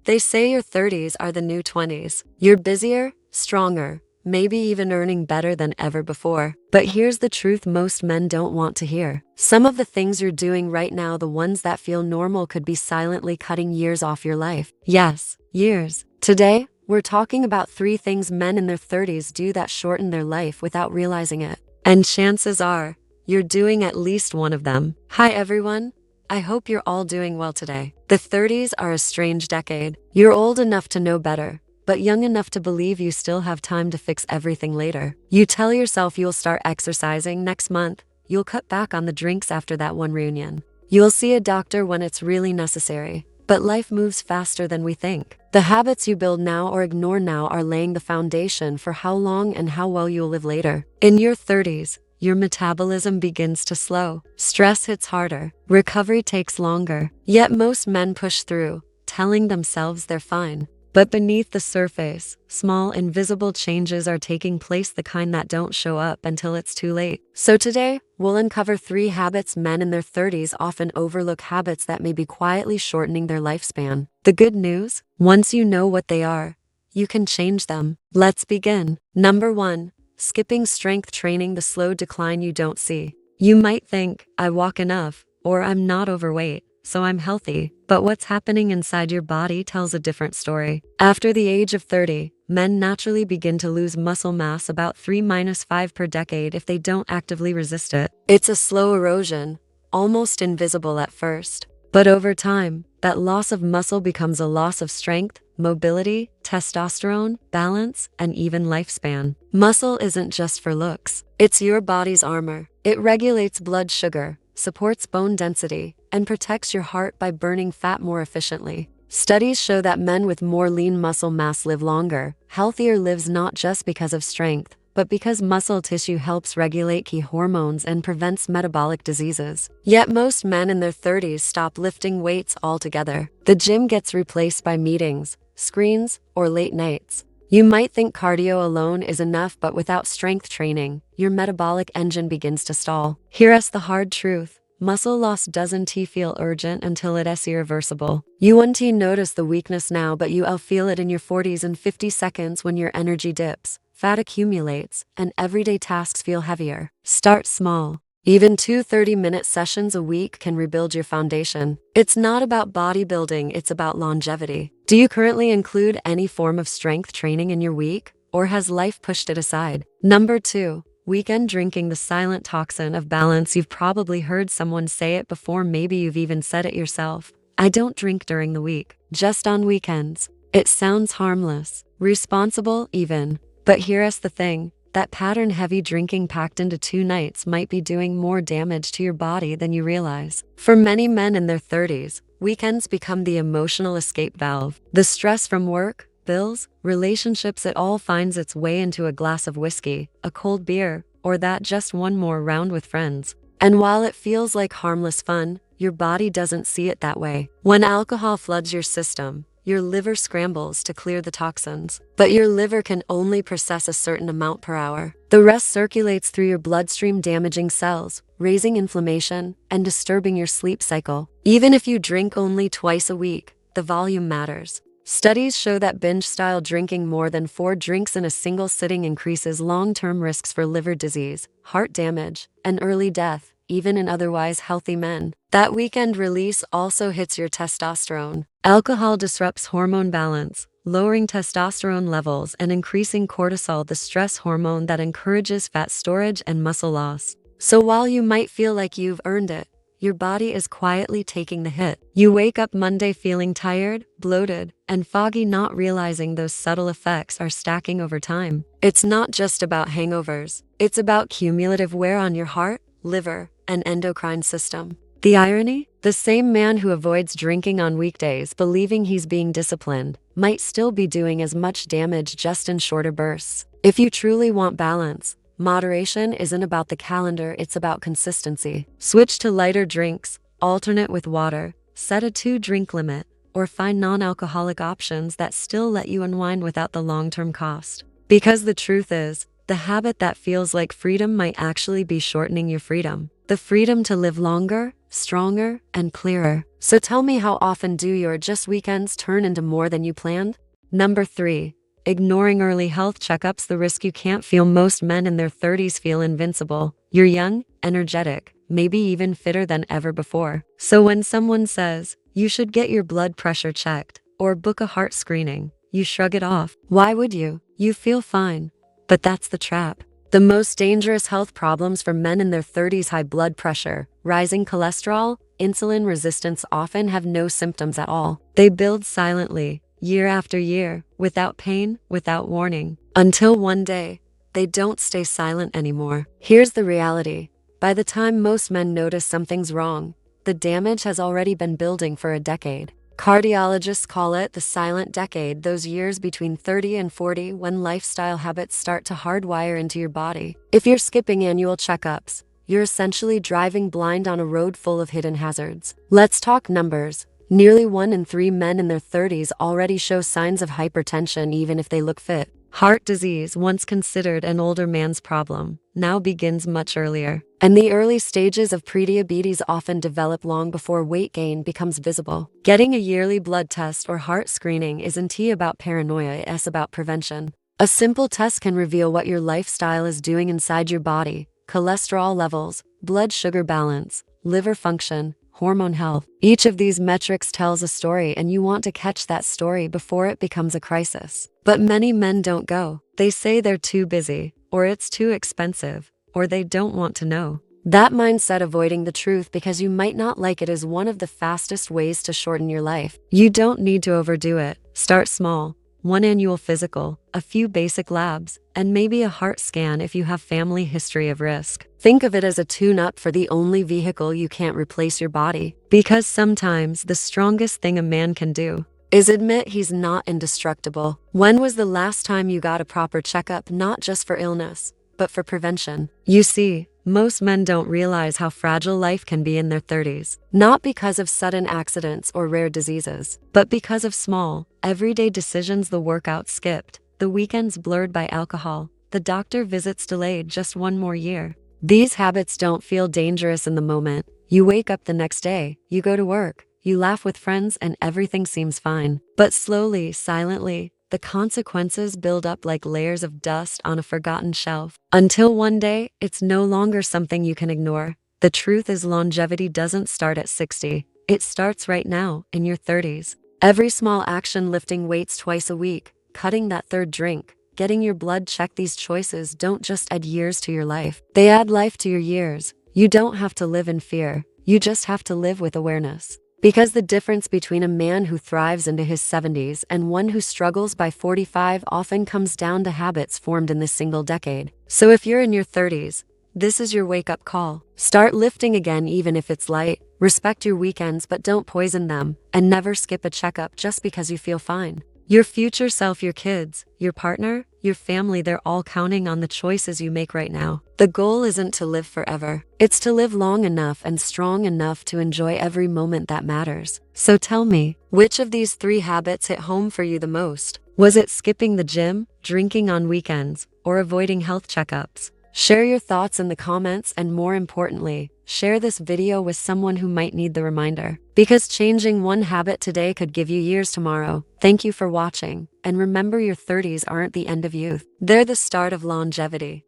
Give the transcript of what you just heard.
They say your 30s are the new 20s. You're busier, stronger, maybe even earning better than ever before. But here's the truth most men don't want to hear. Some of the things you're doing right now, the ones that feel normal, could be silently cutting years off your life. Yes, years. Today, we're talking about 3 things men in their 30s do that shorten their life without realizing it. And chances are, you're doing at least one of them. Hi everyone. I hope you're all doing well today. The 30s are a strange decade. You're old enough to know better, but young enough to believe you still have time to fix everything later. You tell yourself you'll start exercising next month. You'll cut back on the drinks after that one reunion. You'll see a doctor when it's really necessary. But life moves faster than we think. The habits you build now or ignore now are laying the foundation for how long and how well you'll live later. In your 30s, your metabolism begins to slow. Stress hits harder. Recovery takes longer. Yet most men push through, telling themselves they're fine. But beneath the surface, small invisible changes are taking place, the kind that don't show up until it's too late. So today, we'll uncover 3 habits men in their 30s often overlook, habits that may be quietly shortening their lifespan. The good news? Once you know what they are, you can change them. Let's begin. Number 1. Skipping strength training, the slow decline you don't see. You might think, I walk enough, or I'm not overweight, so I'm healthy. But what's happening inside your body tells a different story. After the age of 30, men naturally begin to lose muscle mass, about 3-5 per decade, if they don't actively resist it. It's a slow erosion, almost invisible at first. But over time, that loss of muscle becomes a loss of strength, mobility, testosterone, balance, and even lifespan. Muscle isn't just for looks. It's your body's armor. It regulates blood sugar, supports bone density, and protects your heart by burning fat more efficiently. Studies show that men with more lean muscle mass live longer. Healthier lives not just because of strength, but because muscle tissue helps regulate key hormones and prevents metabolic diseases. Yet most men in their 30s stop lifting weights altogether. The gym gets replaced by meetings, screens, or late nights. You might think cardio alone is enough, but without strength training, your metabolic engine begins to stall. Here's the hard truth. Muscle loss doesn't feel urgent until it's irreversible. You won't notice the weakness now, but you'll feel it in your 40s and 50 seconds when your energy dips, fat accumulates, and everyday tasks feel heavier. Start small. Even 2 30-minute sessions a week can rebuild your foundation. It's not about bodybuilding, it's about longevity. Do you currently include any form of strength training in your week, or has life pushed it aside? Number 2. Weekend drinking, the silent toxin of balance. You've probably heard someone say it before, maybe you've even said it yourself. I don't drink during the week, just on weekends. It sounds harmless, responsible even. But here's the thing. That pattern, heavy drinking packed into 2 nights, might be doing more damage to your body than you realize. For many men in their 30s, weekends become the emotional escape valve. The stress from work, bills, relationships, it all finds its way into a glass of whiskey, a cold beer, or that just one more round with friends. And while it feels like harmless fun, your body doesn't see it that way. When alcohol floods your system, your liver scrambles to clear the toxins. But your liver can only process a certain amount per hour. The rest circulates through your bloodstream, damaging cells, raising inflammation, and disturbing your sleep cycle. Even if you drink only twice a week, the volume matters. Studies show that binge-style drinking, more than 4 drinks in a single sitting, increases long-term risks for liver disease, heart damage, and early death, even in otherwise healthy men. That weekend release also hits your testosterone. Alcohol disrupts hormone balance, lowering testosterone levels and increasing cortisol, the stress hormone that encourages fat storage and muscle loss. So while you might feel like you've earned it, your body is quietly taking the hit. You wake up Monday feeling tired, bloated, and foggy, not realizing those subtle effects are stacking over time. It's not just about hangovers. It's about cumulative wear on your heart, liver, and endocrine system. The irony? The same man who avoids drinking on weekdays, believing he's being disciplined, might still be doing as much damage, just in shorter bursts. If you truly want balance, moderation isn't about the calendar, it's about consistency. Switch to lighter drinks, alternate with water, set a 2-drink limit, or find non-alcoholic options that still let you unwind without the long-term cost. Because the truth is, the habit that feels like freedom might actually be shortening your freedom. The freedom to live longer, stronger, and clearer. So tell me, how often do your just weekends turn into more than you planned? Number 3. Ignoring early health checkups. The risk you can't feel. Most men in their 30s feel invincible. You're young, energetic, maybe even fitter than ever before. So when someone says, you should get your blood pressure checked or book a heart screening, you shrug it off. Why would you? You feel fine. But that's the trap. The most dangerous health problems for men in their 30s: high blood pressure, rising cholesterol, insulin resistance often have no symptoms at all. They build silently, year after year, without pain, without warning. Until one day, they don't stay silent anymore. Here's the reality. By the time most men notice something's wrong, the damage has already been building for a decade. Cardiologists call it the silent decade, those years between 30 and 40 when lifestyle habits start to hardwire into your body. If you're skipping annual checkups, you're essentially driving blind on a road full of hidden hazards. Let's talk numbers. Nearly 1 in 3 men in their 30s already show signs of hypertension even if they look fit. Heart disease, once considered an older man's problem, now begins much earlier. And the early stages of prediabetes often develop long before weight gain becomes visible. Getting a yearly blood test or heart screening isn't about paranoia, it's about prevention. A simple test can reveal what your lifestyle is doing inside your body: cholesterol levels, blood sugar balance, liver function, hormone health. Each of these metrics tells a story, and you want to catch that story before it becomes a crisis. But many men don't go. They say they're too busy, or it's too expensive, or they don't want to know. That mindset, avoiding the truth because you might not like it, is one of the fastest ways to shorten your life. You don't need to overdo it. Start small. 1 annual physical, a few basic labs, and maybe a heart scan if you have family history of risk. Think of it as a tune-up for the only vehicle you can't replace: your body. Because sometimes the strongest thing a man can do is admit he's not indestructible. When was the last time you got a proper checkup, not just for illness, but for prevention? You see, most men don't realize how fragile life can be in their 30s, not because of sudden accidents or rare diseases, but because of small, everyday decisions: the workout skipped, the weekends blurred by alcohol, the doctor visits delayed just 1 more year. These habits don't feel dangerous in the moment. You wake up the next day, you go to work, you laugh with friends, and everything seems fine. But slowly, silently, the consequences build up like layers of dust on a forgotten shelf. Until one day, it's no longer something you can ignore. The truth is, longevity doesn't start at 60. It starts right now, in your 30s. Every small action: lifting weights twice a week, cutting that third drink, getting your blood checked — these choices don't just add years to your life. They add life to your years. You don't have to live in fear. You just have to live with awareness. Because the difference between a man who thrives into his 70s and one who struggles by 45 often comes down to habits formed in this single decade. So if you're in your 30s, this is your wake-up call. Start lifting again, even if it's light. Respect your weekends, but don't poison them. And never skip a checkup just because you feel fine. Your future self, your kids, your partner, your family, they're all counting on the choices you make right now. The goal isn't to live forever. It's to live long enough and strong enough to enjoy every moment that matters. So tell me, which of these 3 habits hit home for you the most? Was it skipping the gym, drinking on weekends, or avoiding health checkups? Share your thoughts in the comments, and more importantly, share this video with someone who might need the reminder. Because changing one habit today could give you years tomorrow. Thank you for watching, and remember, your 30s aren't the end of youth. They're the start of longevity.